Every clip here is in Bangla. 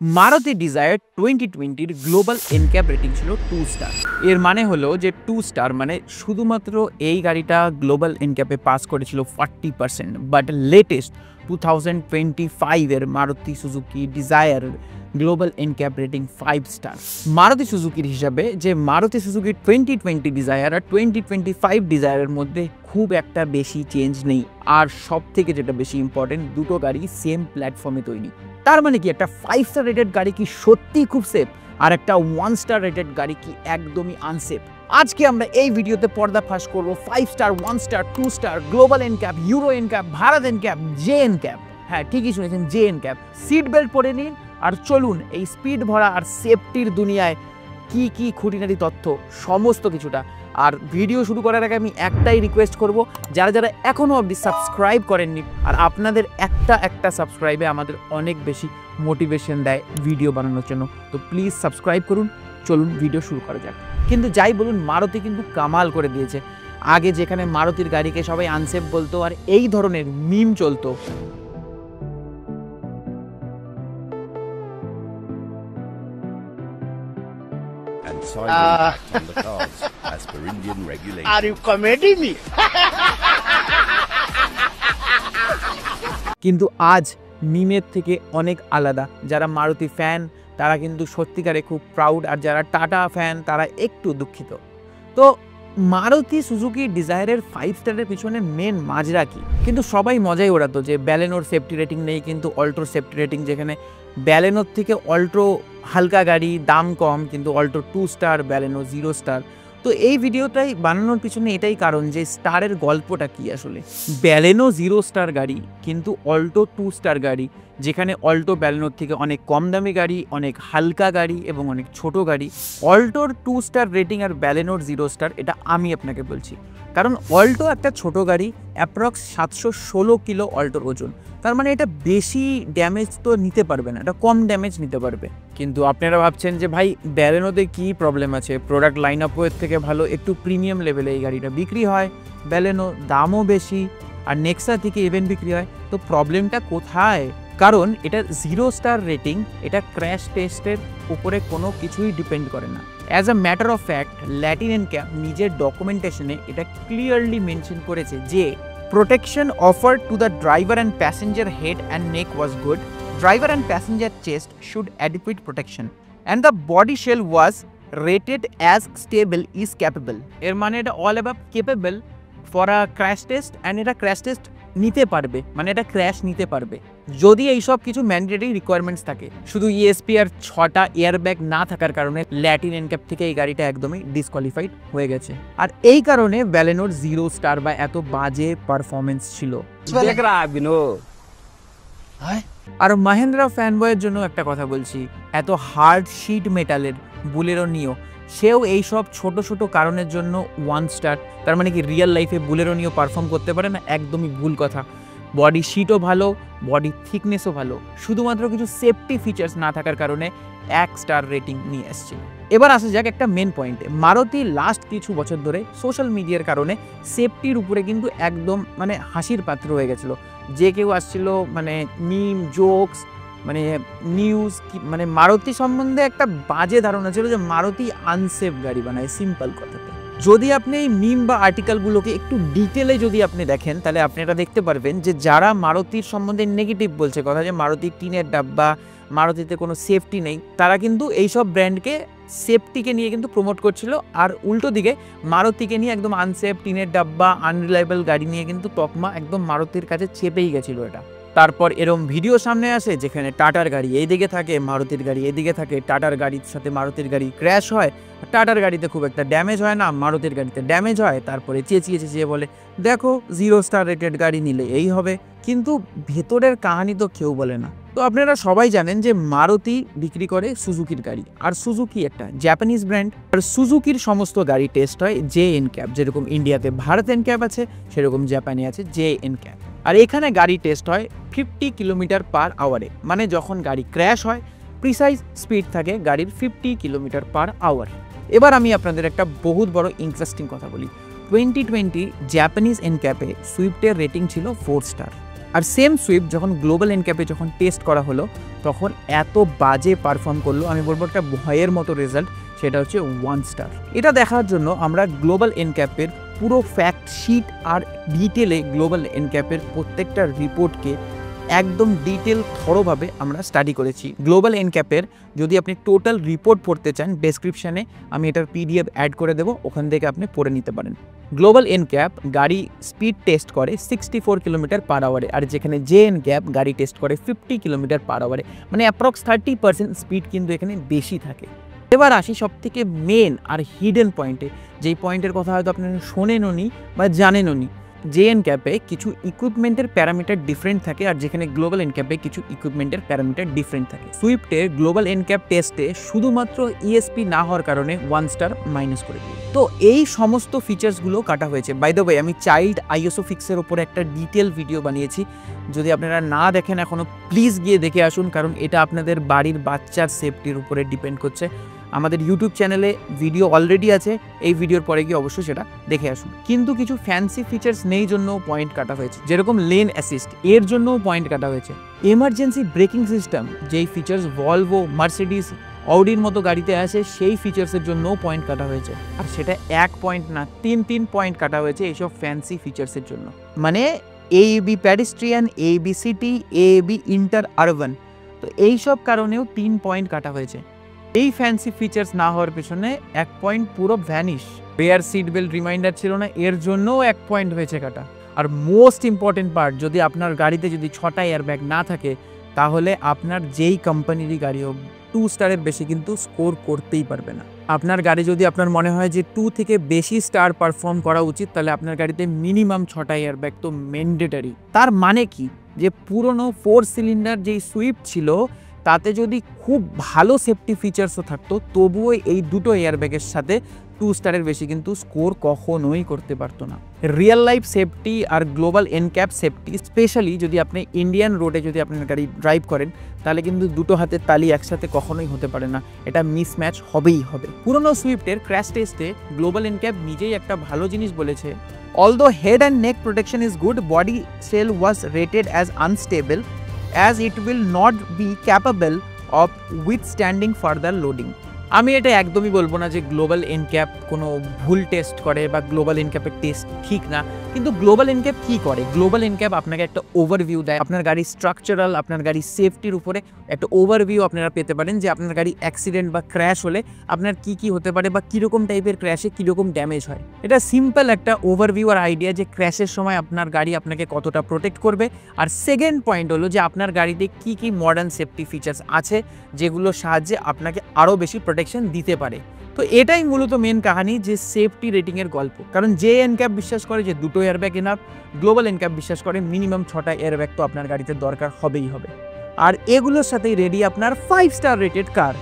Maruti desire 2020 global NCAP rating ছিল 2 স্টার। এর মানে হলো যে 2 স্টার মানে শুধুমাত্র এই গাড়িটা গ্লোবাল এনক্যাপে পাস করেছিল 40%, বাট লেটেস্ট 2025 এর Maruti Suzuki Dzire global NCAP rating 5 star. Maruti সুজুকির হিসাবে যে মারুতি সুজুকি 2020 ডিজায়ার আর 2025 ডিজায়ারের মধ্যে খুব একটা বেশি চেঞ্জ নেই, আর সব থেকে যেটা বেশি ইম্পর্টেন্ট, দুটো গাড়ি সেম প্ল্যাটফর্মে তৈরি। তার মানে কি একটা 5 স্টার রেটেড গাড়ি কি সত্যিই খুব সেফ, আর একটা 1 স্টার রেটেড গাড়ি কি একদমই আনসেফ? আজকে আমরা এই ভিডিওতে পর্দাফাশ করব 5 star, 1 star, 2 star, global NCAP, euro NCAP, Bharat NCAP, J NCAP. হ্যাঁ, ঠিকই শুনেছেন, জে এনক্যাপ। সিট বেল্ট পরে নিন আর চলুন এই স্পিড ভরা আর সেফটির দুনিয়ায় কি কি খুঁটিনাটি তথ্য সমস্ত কিছুটা। আর ভিডিও শুরু করার আগে আমি একটাই রিকোয়েস্ট করব, যারা যারা এখনও অবধি সাবস্ক্রাইব করেননি, আর আপনাদের একটা সাবস্ক্রাইবে আমাদের অনেক বেশি মোটিভেশন দেয় ভিডিও বানানোর জন্য, তো প্লিজ সাবস্ক্রাইব করুন। চলুন ভিডিও শুরু করা যাক। কিন্তু যাই বলুন, মারুতি কিন্তু কামাল করে দিয়েছে। আগে যেখানে মারুতির গাড়িকে সবাই আনসেফ বলতো আর এই ধরনের মিম চলতো, and cyber impact on the cars as per Indian regulations. Are you comedy me? কিন্তু আজ মিমের থেকে অনেক আলাদা। যারা মারুতি ফ্যান তারা কিন্তু সত্যিকারে খুব প্রাউড, আর যারা টাটা ফ্যান তারা একটু দুঃখিত। তো মারুতি সুজুকি ডিজায়ারের 5 স্টারের পিছনে মেন মাজরা কি? কিন্তু সবাই মজাই ওড়াতো যে ব্যালেনোর সেফটি রেটিং নেই, কিন্তু অল্টোর সেফটি রেটিং, যেখানে ব্যালেনোর থেকে অল্টো হালকা গাড়ি, দাম কম, কিন্তু অল্টো 2 স্টার, ব্যালেনো 0 স্টার। তো এই ভিডিওটাই বানানোর পিছনে এটাই কারণ যে স্টারের গল্পটা কি আসলে। ব্যালেনো 0 স্টার গাড়ি, কিন্তু অল্টো 2 স্টার গাড়ি, যেখানে অল্টো ব্যালেনোর থেকে অনেক কম দামি গাড়ি, অনেক হালকা গাড়ি এবং অনেক ছোট গাড়ি। অল্টোর 2 স্টার রেটিং আর ব্যালেনোর 0 স্টার, এটা আমি আপনাকে বলছি কারণ অল্টো একটা ছোট গাড়ি, অ্যাপ্রক্স 716 কিলো অল্টোর ওজন। তার মানে এটা বেশি ড্যামেজ তো নিতে পারবে না, এটা কম ড্যামেজ নিতে পারবে। কিন্তু আপনারা ভাবছেন যে ভাই ব্যালেনোতে কী প্রবলেম আছে, প্রোডাক্ট লাইন আপের থেকে ভালো একটু প্রিমিয়াম লেভেলে এই গাড়িটা বিক্রি হয়, ব্যালেনো দামও বেশি, আর নেক্সা থেকে ইভেন বিক্রি হয়। তো প্রবলেমটা কোথায়? কারণ এটা 0 স্টার রেটিং, এটা ক্র্যাশ টেস্টের উপরে কোনো কিছুই ডিপেন্ড করে না। As a matter of fact, Latin NCAP নিজের ডকুমেন্টেশনে এটা ক্লিয়ারলি মেনশন করেছে যে protection offered to the driver and passenger head and neck was good. Driver and passenger chest should adequate protection, and the body shell was rated as stable is capable. এর মানে এটা all above capable for a crash test, and এটা crash test নিতে পারবে, মানে এটা ক্র্যাশ নিতে পারবে যদি এইসব কিছু ম্যান্ডেটরি রিকোয়ারমেন্টস থাকে। শুধু ইএসপি আর 6টা এয়ারব্যাগ না থাকার কারণে ল্যাটিন এনক্যাপ থেকে এই গাড়িটা একদমই ডিসকোয়ালিফাইড হয়ে গেছে, আর এই কারণে ব্যালেনোর 0 স্টার বা এত বাজে পারফরমেন্স ছিল। আর মাহিন্দ্রা ফ্যানবয়ের জন্য একটা কথা বলছি, এত হার্ড শিট মেটালের বুলেরো নিও, সেও এইসব ছোট ছোট কারণের জন্য 1 স্টার। তার মানে কি রিয়েল লাইফে বুলেরো নিয়েও পারফর্ম করতে পারে না? একদমই ভুল কথা। বডি শিটও ভালো, বডি থিকনেসও ভালো, শুধুমাত্র কিছু সেফটি ফিচার্স না থাকার কারণে 1 স্টার রেটিং নিয়ে এসছে। এবার আসা যাক একটা মেন পয়েন্টে। মারুতি লাস্ট কিছু বছর ধরে সোশ্যাল মিডিয়ার কারণে সেফটির উপরে কিন্তু একদম মানে হাসির পাত্র হয়ে গেছিলো। যে কেউ আসছিল মানে মিম, জোকস, মানে নিউজ, মানে মারুতি সম্বন্ধে একটা বাজে ধারণা ছিল যে মারুতি আনসেফ গাড়ি বানায়, সিম্পল কথাতে। যদি আপনি এই মিম বা আর্টিকেলগুলোকে একটু ডিটেলে যদি আপনি দেখেন, তাহলে আপনি এটা দেখতে পারবেন যে যারা মারুতির সম্বন্ধে নেগেটিভ বলছে কথা, যে মারুতি টিনের ডাব্বা, মারুতিতে কোনো সেফটি নেই, তারা কিন্তু এইসব ব্র্যান্ডকে সেফটিকে নিয়ে কিন্তু প্রমোট করছিল, আর উল্টো দিকে মারুতিকে নিয়ে একদম আনসেফ, টিনের ডাব্বা, আনরিলায়েবল গাড়ি নিয়ে কিন্তু তকমা একদম মারুতির কাছে চেপেই গেছিল এটা। তারপর এরম ভিডিও সামনে আসে যেখানে টাটার গাড়ি এইদিকে থাকে, মারুতির গাড়ি এদিকে থাকে, টাটার গাড়ির সাথে মারুতির গাড়ি ক্র্যাশ হয়, টাটার গাড়িতে খুব একটা ড্যামেজ হয় না, মারুতির গাড়িতে ড্যামেজ হয়। তারপরে চেঁচিয়ে বলে দেখো 0 স্টার রেটেড গাড়ি নিলে এই হবে, কিন্তু ভেতরের কাহিনী তো কেউ বলে না। তো আপনারা সবাই জানেন যে মারুতি বিক্রি করে সুজুকির গাড়ি, আর সুজুকি একটা জাপানিজ ব্র্যান্ড, আর সুজুকির সমস্ত গাড়ি টেস্ট হয় জে এনক্যাপ। যেরকম ইন্ডিয়াতে ভারত এনক্যাপ আছে, সেরকম জাপানে আছে জে এনক্যাপ। আর এখানে গাড়ি টেস্ট হয় 50 কিলোমিটার পার আওয়ারে, মানে যখন গাড়ি ক্র্যাশ হয় প্রিসাইজ স্পিড থাকে গাড়ির 50 কিলোমিটার পার আওয়ার। এবার আমি আপনাদের একটা বহুত বড় ইন্টারেস্টিং কথা বলি। 2020 জাপানিজ এনক্যাপে সুইফটের রেটিং ছিল 4 স্টার, আর সেম সুইফট যখন গ্লোবাল এনক্যাপে যখন টেস্ট করা হলো তখন এত বাজে পারফর্ম করলো, আমি বলবো একটা ভয়ের মতো রেজাল্ট, সেটা হচ্ছে 1 স্টার। এটা দেখার জন্য আমরা গ্লোবাল এনক্যাপের পুরো ফ্যাক্ট শিট আর ডিটেলে গ্লোবাল এনক্যাপের প্রত্যেকটা রিপোর্টকে একদম ডিটেল থরোভাবে আমরা স্টাডি করেছি। গ্লোবাল এনক্যাপের যদি আপনি টোটাল রিপোর্ট পড়তে চান, ডেসক্রিপশানে আমি এটার PDF অ্যাড করে দেবো, ওখান থেকে আপনি পড়ে নিতে পারেন। গ্লোবাল এনক্যাপ গাড়ি স্পিড টেস্ট করে 64 কিলোমিটার পার আওয়ারে, আর যেখানে জে এনক্যাপ গাড়ি টেস্ট করে 50 কিলোমিটার পার আওয়ারে, মানে অ্যাপ্রক্স 30% স্পিড কিন্তু এখানে বেশি থাকে। এবার আসি সব থেকে মেন আর হিডেন পয়েন্টে, যেই পয়েন্টের কথা হয়তো আপনারা শোনেনও নি বা জানেনও নি। জে এনক্যাপে কিছু ইকুইপমেন্টের প্যারামিটার ডিফারেন্ট থাকে, আর যেখানে গ্লোবাল এনক্যাপে কিছু ইকুইপমেন্টের প্যারামিটার ডিফারেন্ট থাকে। সুইফটের গ্লোবাল এনক্যাপ টেস্টে শুধুমাত্র ইএসপি না হওয়ার কারণে 1 স্টার মাইনাস করে দিই। তো এই সমস্ত ফিচার্সগুলো কাটা হয়েছে। বাই দ্য ওয়ে, আমি চাইল্ড আইএসও ফিক্সের ওপরে একটা ডিটেল ভিডিও বানিয়েছি, যদি আপনারা না দেখেন এখনও প্লিজ গিয়ে দেখে আসুন, কারণ এটা আপনাদের বাড়ির বাচ্চার সেফটির উপরে ডিপেন্ড করছে। আমাদের ইউটিউব চ্যানেলে ভিডিও অলরেডি আছে, এই ভিডিওর পরে গিয়ে অবশ্যই সেটা দেখে আসুন। কিন্তু কিছু ফ্যান্সি ফিচার্স নেই জন্য পয়েন্ট কাটা হয়েছে, যেরকম লেন অ্যাসিস্ট, এর জন্যও পয়েন্ট কাটা হয়েছে। এমার্জেন্সি ব্রেকিং সিস্টেম, যেই ফিচার্স ভলভো, মার্সিডিজ, অডির মতো গাড়িতে আসে, সেই ফিচার্সের জন্যও পয়েন্ট কাটা হয়েছে। আর সেটা 1 পয়েন্ট না, 3 পয়েন্ট কাটা হয়েছে এইসব ফ্যান্সি ফিচার্সের জন্য। মানে AAB প্যাডিস্ট্রিয়ান, AAB city, AAB inter urban, তো এইসব কারণেও 3 পয়েন্ট কাটা হয়েছে। এই ফ্যান্সি ফিচার্স না হওয়ার পেছনে 1 পয়েন্ট পুরো vanish. Rear seat belt reminder ছিল না, এর জন্যও 1 পয়েন্ট হয়েছে কাটা। আর মোস্ট ইম্পর্টেন্ট পার্ট, যদি আপনার গাড়িতে যদি 6টা এয়ারব্যাগ না থাকে, তাহলে আপনার যেই কোম্পানিরই গাড়ি হোক 2 স্টারের বেশি কিন্তু স্কোর করতেই পারবে না। আপনার গাড়ি যদি আপনার মনে হয় যে 2 থেকে বেশি স্টার পারফর্ম করা উচিত, তাহলে আপনার গাড়িতে মিনিমাম 6টা এয়ারব্যাগ তো ম্যান্ডেটারি। তার মানে কি, যে পুরনো 4 সিলিন্ডার যেই সুইফট ছিল তাতে যদি খুব ভালো সেফটি ফিচার্সও থাকতো, তবুও এই দুটো এয়ারব্যাগের সাথে 2 স্টারের বেশি কিন্তু স্কোর কখনোই করতে পারতো না। রিয়েল লাইফ সেফটি আর গ্লোবাল এনক্যাপ সেফটি, স্পেশালি যদি আপনি ইন্ডিয়ান রোডে যদি আপনার গাড়ি ড্রাইভ করেন, তাহলে কিন্তু দুটো হাতের তালি একসাথে কখনোই হতে পারে না, এটা মিসম্যাচ হবেই হবে। পুরনো সুইফটের ক্র্যাশ টেস্টে গ্লোবাল এনক্যাপ নিজেই একটা ভালো জিনিস বলেছে, although head and neck protection is good, body shell was rated as unstable as it will not be capable of withstanding further loading. আমি এটা একদমই বলবো না যে গ্লোবাল এনক্যাপ কোনো ভুল টেস্ট করে বা গ্লোবাল এনক্যাপের টেস্ট ঠিক না, কিন্তু গ্লোবাল এনক্যাপ কী করে, গ্লোবাল এনক্যাপ আপনাকে একটা ওভারভিউ দেয়, আপনার গাড়ির স্ট্রাকচারাল, আপনার গাড়ির সেফটির উপরে একটা ওভারভিউ আপনারা পেতে পারেন, যে আপনার গাড়ি অ্যাক্সিডেন্ট বা ক্র্যাশ হলে আপনার কি কি হতে পারে বা কীরকম টাইপের ক্র্যাশে কীরকম ড্যামেজ হয়। এটা সিম্পল একটা ওভারভিউ আর আইডিয়া যে ক্র্যাশের সময় আপনার গাড়ি আপনাকে কতটা প্রোটেক্ট করবে। আর সেকেন্ড পয়েন্ট হলো যে আপনার গাড়িতে কি কি মডার্ন সেফটি ফিচার্স আছে, যেগুলোর সাহায্যে আপনাকে আরও বেশি প্রোটেকশন দিতে পারে। তো এটাই মূলত মেন কাহিনী, যে সেফটি রেটিংয়ের গল্প। কারণ জে এনক্যাপ বিশ্বাস করে যে 2টো এয়ারব্যাগ এনাফ, গ্লোবাল এনক্যাপ বিশ্বাস করে মিনিমাম 6টা এয়ারব্যাগ তো আপনার গাড়িতে দরকার হবেই হবে। আর এগুলোর সাথেই রেডি আপনার 5 স্টার রেটেড কার।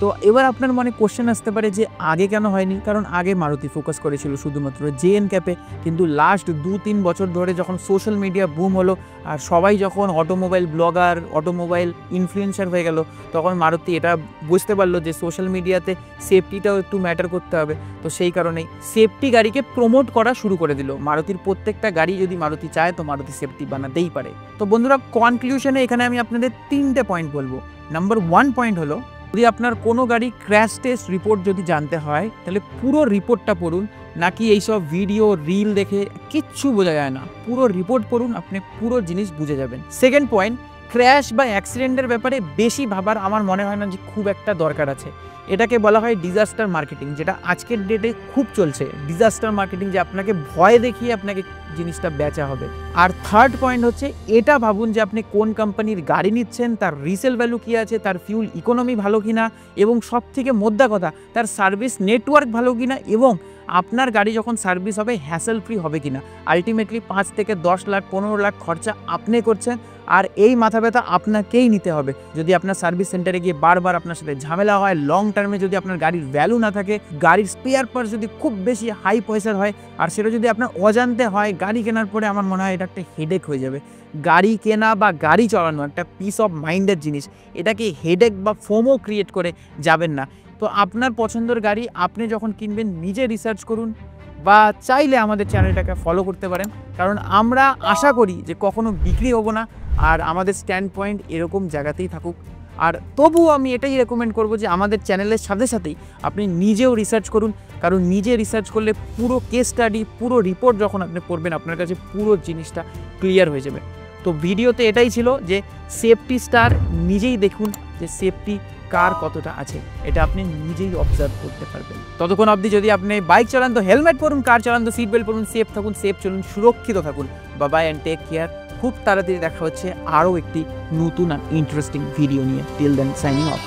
তো এবার আপনার মনে কোশ্চেন আসতে পারে যে আগে কেন হয়নি, কারণ আগে মারুতি ফোকাস করেছিল শুধুমাত্র জে এনক্যাপে, কিন্তু লাস্ট 2-3 বছর ধরে যখন সোশ্যাল মিডিয়া বুম হলো আর সবাই যখন অটোমোবাইল ব্লগার, অটোমোবাইল ইনফ্লুয়েন্সার হয়ে গেল, তখন মারুতি এটা বুঝতে পারলো যে সোশ্যাল মিডিয়াতে সেফটিটাও একটু ম্যাটার করতে হবে। তো সেই কারণেই সেফটি গাড়িকে প্রমোট করা শুরু করে দিল। মারুতির প্রত্যেকটা গাড়ি যদি মারুতি চায় তো মারুতি সেফটি বানাতেই পারে। তো বন্ধুরা, কনক্লুশনে এখানে আমি আপনাদের 3টে পয়েন্ট বলবো। নাম্বার 1 পয়েন্ট হলো, যদি আপনার কোনো গাড়ি ক্র্যাশ টেস্ট রিপোর্ট যদি জানতে হয়, তাহলে পুরো রিপোর্টটা পড়ুন, নাকি এইসব ভিডিও রিল দেখে কিচ্ছু বোঝা যায় না। পুরো রিপোর্ট পড়ুন, আপনি পুরো জিনিস বুঝে যাবেন। সেকেন্ড পয়েন্ট, ক্র্যাশ বা অ্যাক্সিডেন্টের ব্যাপারে বেশি ভাবার আমার মনে হয় না যে খুব একটা দরকার আছে। এটাকে বলা হয় ডিজাস্টার মার্কেটিং, যেটা আজকের ডেটে খুব চলছে। ডিজাস্টার মার্কেটিং, যে আপনাকে ভয় দেখিয়ে আপনাকে জিনিসটা বেচা হবে। আর থার্ড পয়েন্ট হচ্ছে, এটা ভাবুন যে আপনি কোন কোম্পানির গাড়ি নিচ্ছেন, তার রিসেল ভ্যালু কী আছে, তার ফিউল ইকোনমি ভালো কিনা, এবং সব থেকে মোদ্দা কথা তার সার্ভিস নেটওয়ার্ক ভালো কিনা, এবং আপনার গাড়ি যখন সার্ভিস হবে হ্যাসেল ফ্রি হবে কিনা। আলটিমেটলি 5 থেকে 10 লাখ 15 লাখ খরচা আপনি করছেন, আর এই মাথা ব্যথা আপনাকেই নিতে হবে। যদি আপনার সার্ভিস সেন্টারে গিয়ে বারবার আপনার সাথে ঝামেলা হয়, লং টার্মে যদি আপনার গাড়ির ভ্যালু না থাকে, গাড়ির স্পেয়ার পার্টস যদি খুব বেশি হাই পয়সার হয়, আর সেটা যদি আপনার অজান্তে হয়, গাড়ি কেনার পরে আমার মনে হয় এটা একটা হেডেক হয়ে যাবে। গাড়ি কেনা বা গাড়ি চালানো একটা পিস অফ মাইন্ডের জিনিস, এটাকে হেডেক বা ফোমো ক্রিয়েট করে যাবেন না। তো আপনার পছন্দের গাড়ি আপনি যখন কিনবেন নিজে রিসার্চ করুন, বা চাইলে আমাদের চ্যানেলটাকে ফলো করতে পারেন, কারণ আমরা আশা করি যে কখনো বিক্রি হব না আর আমাদের স্ট্যান্ড পয়েন্ট এরকম জায়গাতেই থাকুক। আর তবুও আমি এটাই রেকমেন্ড করব যে আমাদের চ্যানেলের সাথে সাথেই আপনি নিজেও রিসার্চ করুন, কারণ নিজে রিসার্চ করলে পুরো কেস স্টাডি, পুরো রিপোর্ট যখন আপনি পড়বেন আপনার কাছে পুরো জিনিসটা ক্লিয়ার হয়ে যাবে। তো ভিডিওতে এটাই ছিল যে সেফটি স্টার নিজেই দেখুন যে সেফটি কার কতটা আছে, এটা আপনি নিজেই অবজার্ভ করতে পারবেন। ততক্ষণ অবধি যদি আপনি বাইক চালান তো হেলমেট পরুন, কার চালান তো সিট বেল্ট পরুন, সেফ থাকুন, সেফ চলুন, সুরক্ষিত থাকুন। Bye and take care. খুব তাড়াতাড়ি দেখা হচ্ছে আরও একটি নতুন আর ইন্টারেস্টিং ভিডিও নিয়ে। Till then signing of.